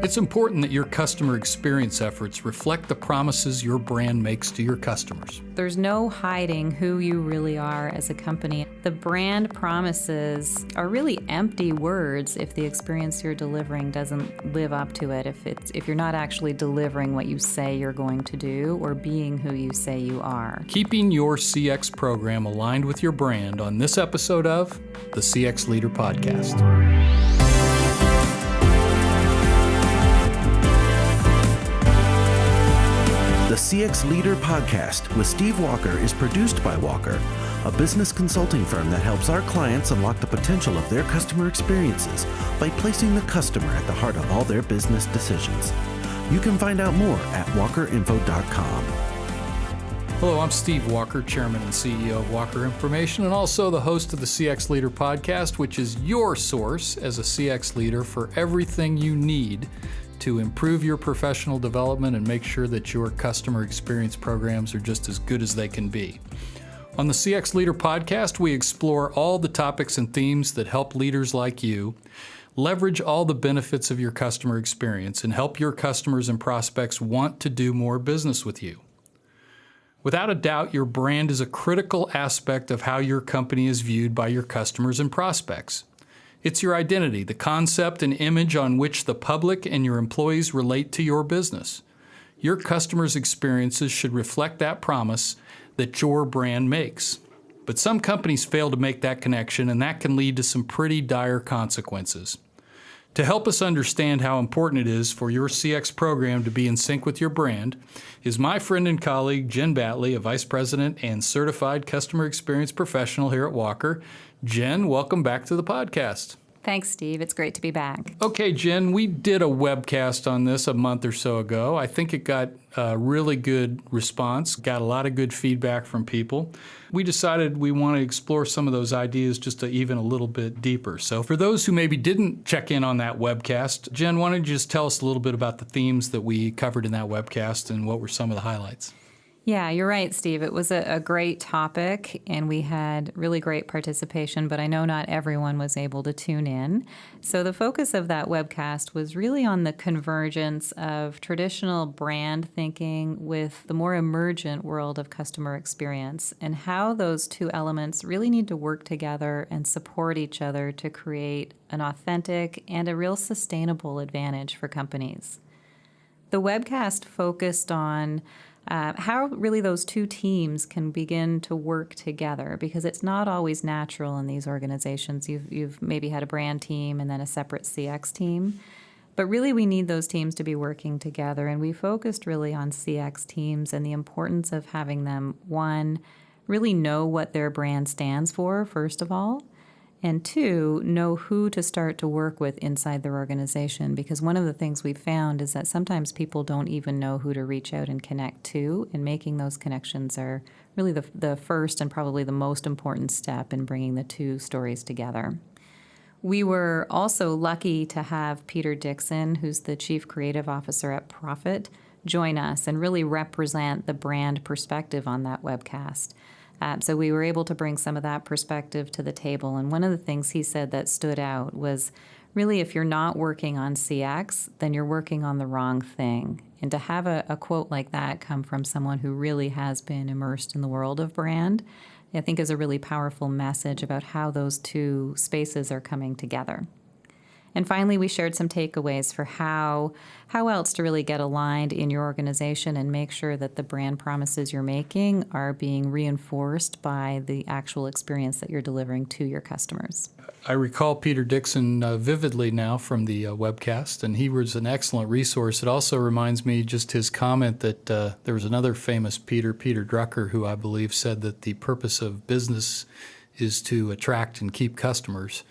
It's important that your customer experience efforts reflect the promises your brand makes to your customers. There's no hiding who you really are as a company. The brand promises are really empty words if the experience you're delivering doesn't live up to it, if you're not actually delivering what you say you're going to do or being who you say you are. Keeping your CX program aligned with your brand on this episode of the CX Leader Podcast. The CX Leader Podcast with Steve Walker is produced by Walker, a business consulting firm that helps our clients unlock the potential of their customer experiences by placing the customer at the heart of all their business decisions. You can find out more at walkerinfo.com. Hello, I'm Steve Walker, Chairman and CEO of Walker Information, and also the host of the CX Leader Podcast, which is your source as a CX leader for everything you need to improve your professional development and make sure that your customer experience programs are just as good as they can be. On the CX Leader Podcast, we explore all the topics and themes that help leaders like you leverage all the benefits of your customer experience and help your customers and prospects want to do more business with you. Without a doubt, your brand is a critical aspect of how your company is viewed by your customers and prospects. It's your identity, the concept and image on which the public and your employees relate to your business. Your customers' experiences should reflect that promise that your brand makes. But some companies fail to make that connection, and that can lead to some pretty dire consequences. To help us understand how important it is for your CX program to be in sync with your brand is my friend and colleague, Jen Batley, a Vice President and Certified Customer Experience Professional here at Walker. Jen, welcome back to the podcast. Thanks, Steve. It's great to be back. Okay, Jen, we did a webcast on this a month or so ago. I think it got a really good response, got a lot of good feedback from people. We decided we want to explore some of those ideas just even a little bit deeper. So for those who maybe didn't check in on that webcast, Jen, why don't you just tell us a little bit about the themes that we covered in that webcast and what were some of the highlights? Yeah, you're right, Steve. It was a great topic, and we had really great participation, but I know not everyone was able to tune in. So the focus of that webcast was really on the convergence of traditional brand thinking with the more emergent world of customer experience, and how those two elements really need to work together and support each other to create an authentic and a real sustainable advantage for companies. The webcast focused on how really those two teams can begin to work together, because it's not always natural in these organizations. You've maybe had a brand team and then a separate CX team, but really we need those teams to be working together, and we focused really on CX teams and the importance of having them, one, really know what their brand stands for, first of all, and two, know who to start to work with inside their organization, because one of the things we've found is that sometimes people don't even know who to reach out and connect to, and making those connections are really the first and probably the most important step in bringing the two stories together. We were also lucky to have Peter Dixon, who's the Chief Creative Officer at Profit, join us and really represent the brand perspective on that webcast. So we were able to bring some of that perspective to the table. And one of the things he said that stood out was really, if you're not working on CX, then you're working on the wrong thing. And to have a quote like that come from someone who really has been immersed in the world of brand, I think is a really powerful message about how those two spaces are coming together. And finally, we shared some takeaways for how else to really get aligned in your organization and make sure that the brand promises you're making are being reinforced by the actual experience that you're delivering to your customers. I recall Peter Dixon vividly now from the webcast, and he was an excellent resource. It also reminds me just his comment that there was another famous Peter Drucker, who I believe said that the purpose of business is to attract and keep customers.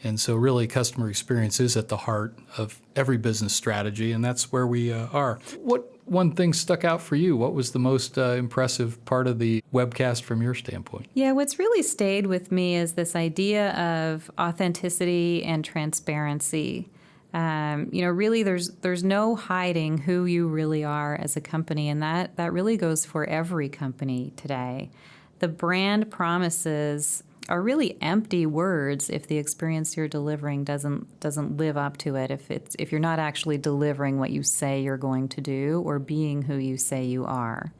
And so really customer experience is at the heart of every business strategy, and that's where we are. What one thing stuck out for you? What was the most impressive part of the webcast from your standpoint? Yeah, what's really stayed with me is this idea of authenticity and transparency. Really there's no hiding who you really are as a company, and that really goes for every company today. The brand promises are really empty words if the experience you're delivering doesn't live up to it, if you're not actually delivering what you say you're going to do or being who you say you are.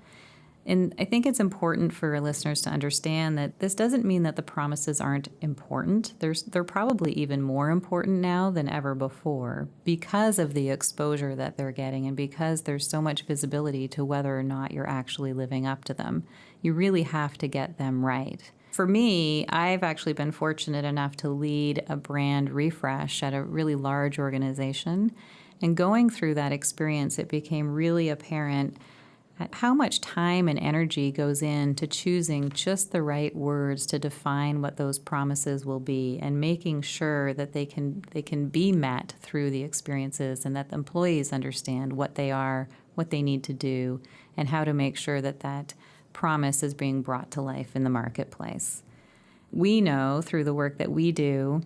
And I think it's important for listeners to understand that this doesn't mean that the promises aren't important. They're probably even more important now than ever before because of the exposure that they're getting and because there's so much visibility to whether or not you're actually living up to them. You really have to get them right. For me, I've actually been fortunate enough to lead a brand refresh at a really large organization. And going through that experience, it became really apparent how much time and energy goes into choosing just the right words to define what those promises will be and making sure that they can be met through the experiences and that the employees understand what they are, what they need to do, and how to make sure that that promise is being brought to life in the marketplace. We know through the work that we do,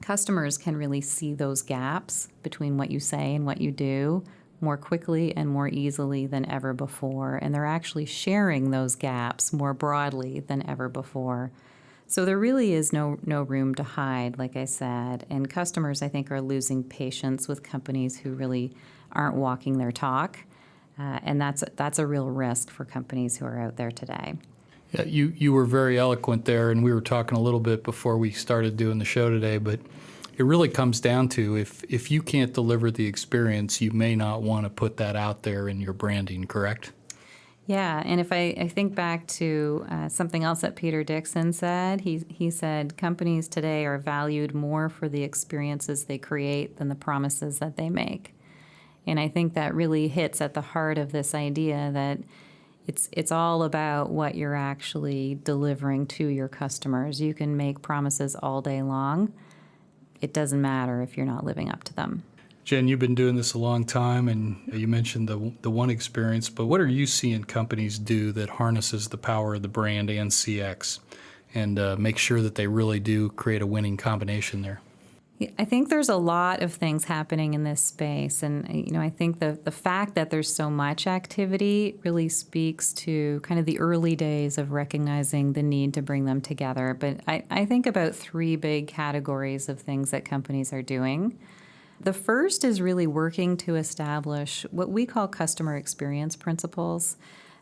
customers can really see those gaps between what you say and what you do more quickly and more easily than ever before, and they're actually sharing those gaps more broadly than ever before. So there really is no room to hide, like I said, and customers, I think, are losing patience with companies who really aren't walking their talk, and that's a real risk for companies who are out there today. Yeah, you were very eloquent there, and we were talking a little bit before we started doing the show today, but it really comes down to if you can't deliver the experience, you may not want to put that out there in your branding, correct? Yeah, and if I think back to something else that Peter Dixon said, he said companies today are valued more for the experiences they create than the promises that they make. And I think that really hits at the heart of this idea that it's all about what you're actually delivering to your customers. You can make promises all day long. It doesn't matter if you're not living up to them. Jen, you've been doing this a long time, and you mentioned the one experience, but what are you seeing companies do that harnesses the power of the brand and CX and make sure that they really do create a winning combination there? I think there's a lot of things happening in this space, and I think the fact that there's so much activity really speaks to kind of the early days of recognizing the need to bring them together. But I think about three big categories of things that companies are doing. The first is really working to establish what we call customer experience principles.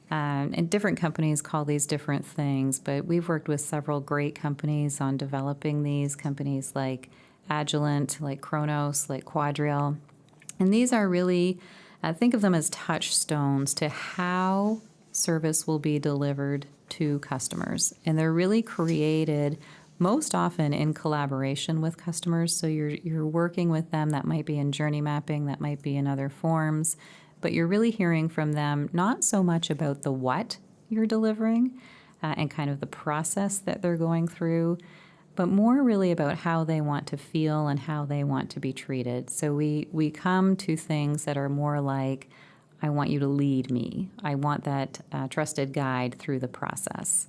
And different companies call these different things, but we've worked with several great companies on developing these, companies like Agilent, like Kronos, like Quadrille. And these are really, think of them as touchstones to how service will be delivered to customers. And they're really created most often in collaboration with customers. So you're working with them. That might be in journey mapping, that might be in other forms, but you're really hearing from them not so much about the what you're delivering and kind of the process that they're going through, but more really about how they want to feel and how they want to be treated. So we come to things that are more like, I want you to lead me. I want that trusted guide through the process.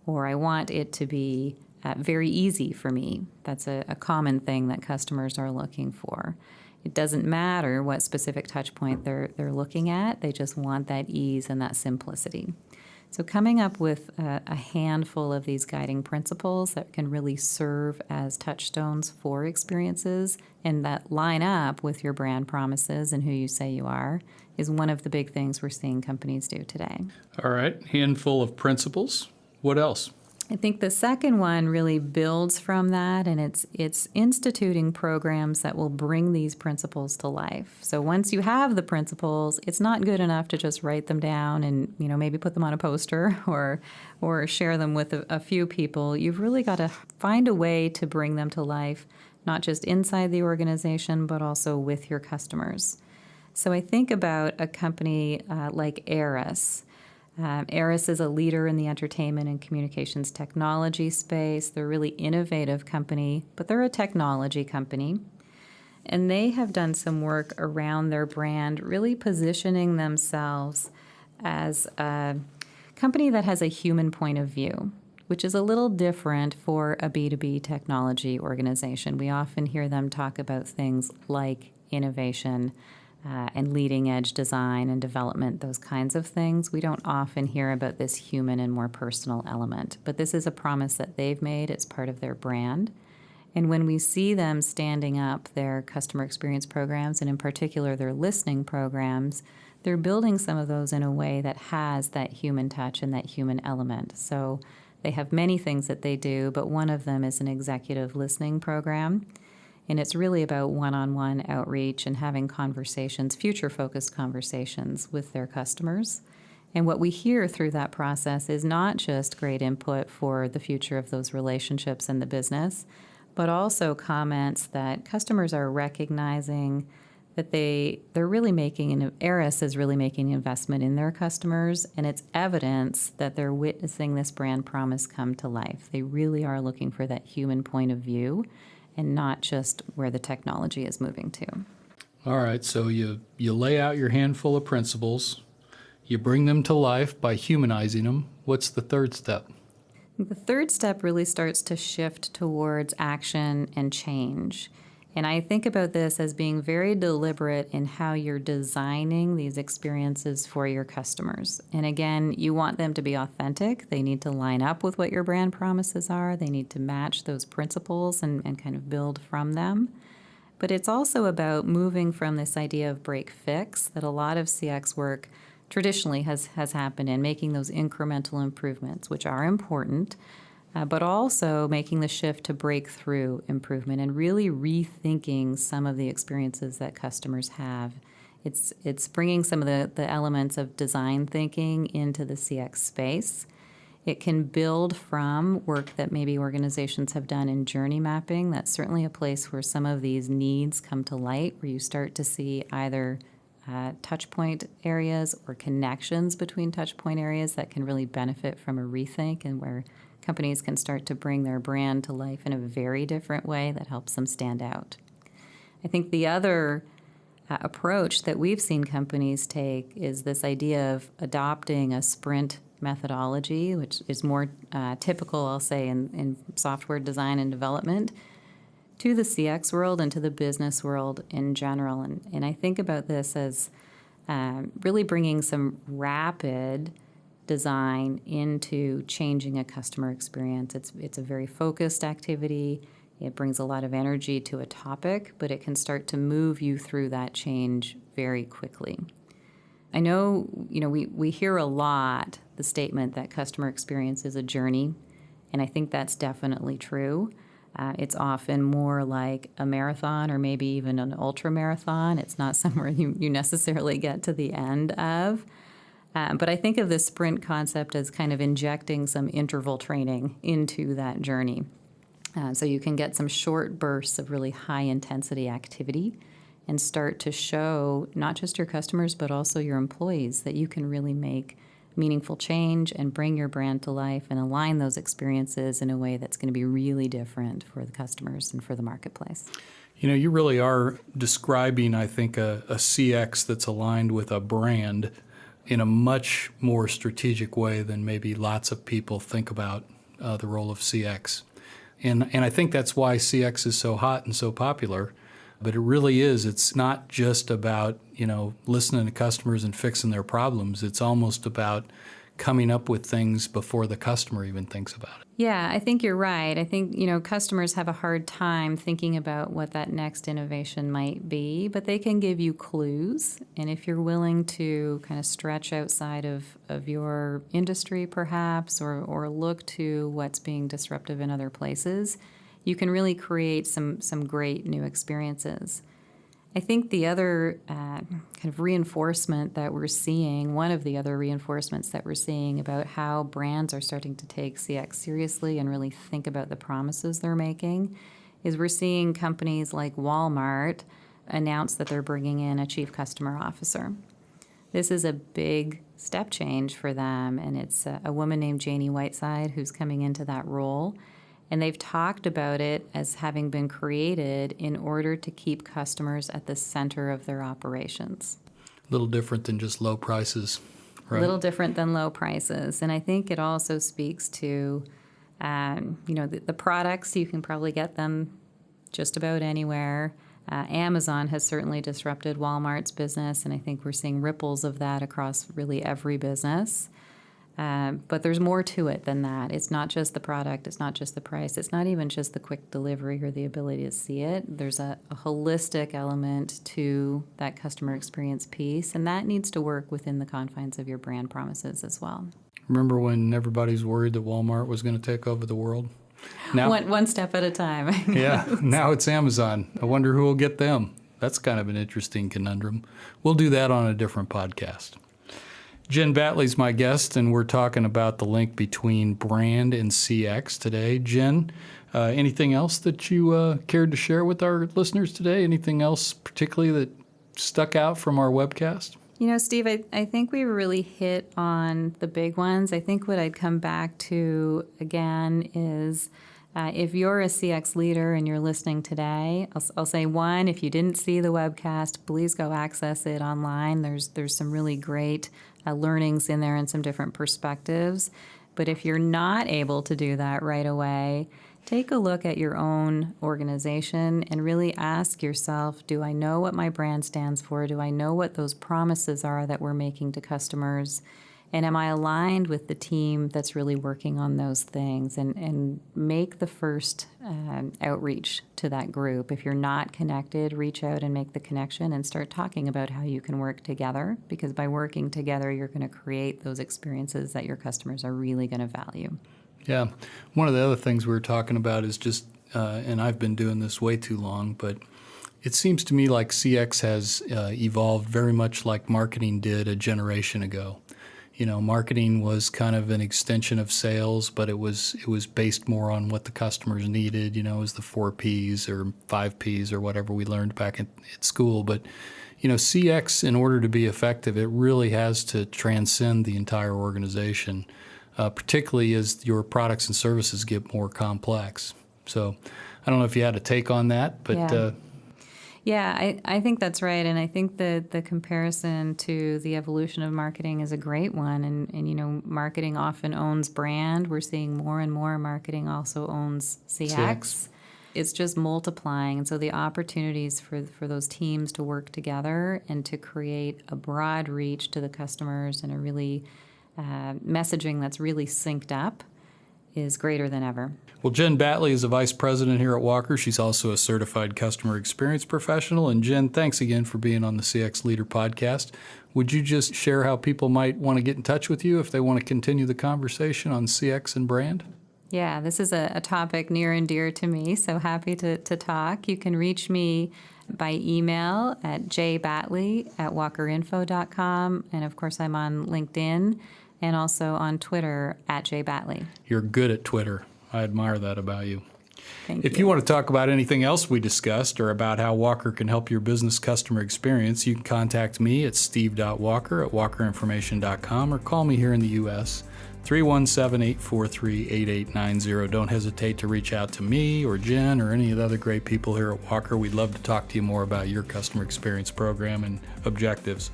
Or I want it to be very easy for me. That's a common thing that customers are looking for. It doesn't matter what specific touch point they're looking at. They just want that ease and that simplicity. So coming up with a handful of these guiding principles that can really serve as touchstones for experiences and that line up with your brand promises and who you say you are is one of the big things we're seeing companies do today. All right, handful of principles. What else? I think the second one really builds from that, and it's instituting programs that will bring these principles to life. So once you have the principles, it's not good enough to just write them down and maybe put them on a poster or share them with a few people. You've really got to find a way to bring them to life, not just inside the organization, but also with your customers. So I think about a company like Aris. Aris is a leader in the entertainment and communications technology space. They're a really innovative company, but they're a technology company. And they have done some work around their brand, really positioning themselves as a company that has a human point of view, which is a little different for a B2B technology organization. We often hear them talk about things like innovation, and leading edge design and development, those kinds of things. We don't often hear about this human and more personal element, but this is a promise that they've made. It's part of their brand. And when we see them standing up their customer experience programs, and in particular their listening programs, they're building some of those in a way that has that human touch and that human element. So they have many things that they do, but one of them is an executive listening program. And it's really about one-on-one outreach and having conversations, future-focused conversations with their customers. And what we hear through that process is not just great input for the future of those relationships and the business, but also comments that customers are recognizing that they're really making, Eris is really making an investment in their customers, and it's evidence that they're witnessing this brand promise come to life. They really are looking for that human point of view and not just where the technology is moving to. All right, so you lay out your handful of principles, you bring them to life by humanizing them. What's the third step? The third step really starts to shift towards action and change. And I think about this as being very deliberate in how you're designing these experiences for your customers. And again, you want them to be authentic. They need to line up with what your brand promises are. They need to match those principles and kind of build from them. But it's also about moving from this idea of break fix that a lot of CX work traditionally has happened in, making those incremental improvements, which are important, but also making the shift to breakthrough improvement and really rethinking some of the experiences that customers have. It's bringing some of the elements of design thinking into the CX space. It can build from work that maybe organizations have done in journey mapping. That's certainly a place where some of these needs come to light, where you start to see either touch point areas or connections between touch point areas that can really benefit from a rethink, and where companies can start to bring their brand to life in a very different way that helps them stand out. I think the other approach that we've seen companies take is this idea of adopting a sprint methodology, which is more typical, I'll say, in software design and development, to the CX world and to the business world in general. And I think about this as really bringing some rapid design into changing a customer experience. It's a very focused activity. It brings a lot of energy to a topic, but it can start to move you through that change very quickly. I know, we hear a lot the statement that customer experience is a journey, and I think that's definitely true. It's often more like a marathon or maybe even an ultra marathon. It's not somewhere you necessarily get to the end of. But I think of this sprint concept as kind of injecting some interval training into that journey. So you can get some short bursts of really high intensity activity and start to show not just your customers but also your employees that you can really make meaningful change and bring your brand to life and align those experiences in a way that's going to be really different for the customers and for the marketplace. You really are describing, I think, a CX that's aligned with a brand in a much more strategic way than maybe lots of people think about the role of CX. And I think that's why CX is so hot and so popular. But it really is. It's not just about, listening to customers and fixing their problems. It's almost about coming up with things before the customer even thinks about it. Yeah, I think you're right. I think, customers have a hard time thinking about what that next innovation might be, but they can give you clues. And if you're willing to kind of stretch outside of your industry perhaps, or look to what's being disruptive in other places, you can really create some great new experiences. I think the other kind of reinforcement that we're seeing, one of the other reinforcements that we're seeing about how brands are starting to take CX seriously and really think about the promises they're making, is we're seeing companies like Walmart announce that they're bringing in a chief customer officer. This is a big step change for them, and it's a woman named Janie Whiteside who's coming into that role. And they've talked about it as having been created in order to keep customers at the center of their operations. A little different than just low prices, right? A little different than low prices. And I think it also speaks to, the products, you can probably get them just about anywhere. Amazon has certainly disrupted Walmart's business, and I think we're seeing ripples of that across really every business. But there's more to it than that. It's not just the product. It's not just the price. It's not even just the quick delivery or the ability to see it. There's a holistic element to that customer experience piece, and that needs to work within the confines of your brand promises as well. Remember when everybody's worried that Walmart was going to take over the world? Now, one step at a time. Yeah, now it's Amazon. I wonder who will get them. That's kind of an interesting conundrum. We'll do that on a different podcast. Jen Batley's my guest, and we're talking about the link between brand and CX today. Jen, anything else that you cared to share with our listeners today? Anything else particularly that stuck out from our webcast? You know, Steve, I think we really hit on the big ones. I think what I'd come back to again is if you're a CX leader and you're listening today, I'll say one, if you didn't see the webcast, please go access it online. There's some really great learnings in there and some different perspectives. But if you're not able to do that right away, take a look at your own organization and really ask yourself, do I know what my brand stands for? Do I know what those promises are that we're making to customers? And am I aligned with the team that's really working on those things? And make the first outreach to that group. If you're not connected, reach out and make the connection and start talking about how you can work together, because by working together, you're going to create those experiences that your customers are really going to value. Yeah. One of the other things we were talking about is just, and I've been doing this way too long, but it seems to me like CX has evolved very much like marketing did a generation ago. You know, marketing was kind of an extension of sales, but it was based more on what the customers needed. You know, it was the 4 Ps or 5 Ps or whatever we learned back at school. But, you know, CX, in order to be effective, it really has to transcend the entire organization, particularly as your products and services get more complex. So I don't know if you had a take on that, but... Yeah, I think that's right. And I think that the comparison to the evolution of marketing is a great one. And you know, marketing often owns brand. We're seeing more and more marketing also owns CX. It's just multiplying. And so the opportunities for those teams to work together and to create a broad reach to the customers and a really messaging that's really synced up is greater than ever. Well, Jen Batley is a vice president here at Walker. She's also a certified customer experience professional. And Jen, thanks again for being on the CX Leader podcast. Would you just share how people might want to get in touch with you if they want to continue the conversation on CX and brand? Yeah, this is a topic near and dear to me, so happy to talk. You can reach me by email at jbatley@walkerinfo.com. And of course, I'm on LinkedIn and also on Twitter at jbatley. You're good at Twitter. I admire that about you. Thank you. If you want to talk about anything else we discussed or about how Walker can help your business customer experience, you can contact me at steve.walker@walkerinformation.com or call me here in the U.S., 317-843-8890. Don't hesitate to reach out to me or Jen or any of the other great people here at Walker. We'd love to talk to you more about your customer experience program and objectives.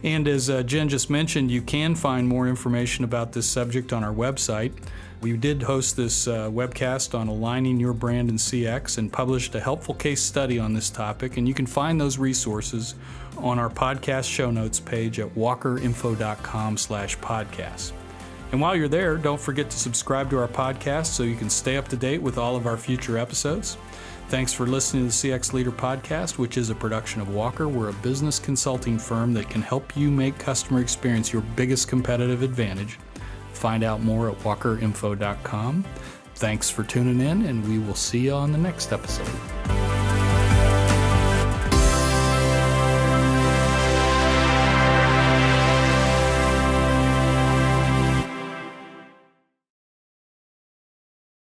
And as Jen just mentioned, you can find more information about this subject on our website. We did host this webcast on aligning your brand in CX and published a helpful case study on this topic, and you can find those resources on our podcast show notes page at walkerinfo.com/podcast. And while you're there, don't forget to subscribe to our podcast so you can stay up to date with all of our future episodes. Thanks for listening to the CX Leader podcast, which is a production of Walker. We're a business consulting firm that can help you make customer experience your biggest competitive advantage. Find out more at walkerinfo.com. Thanks for tuning in, and we will see you on the next episode.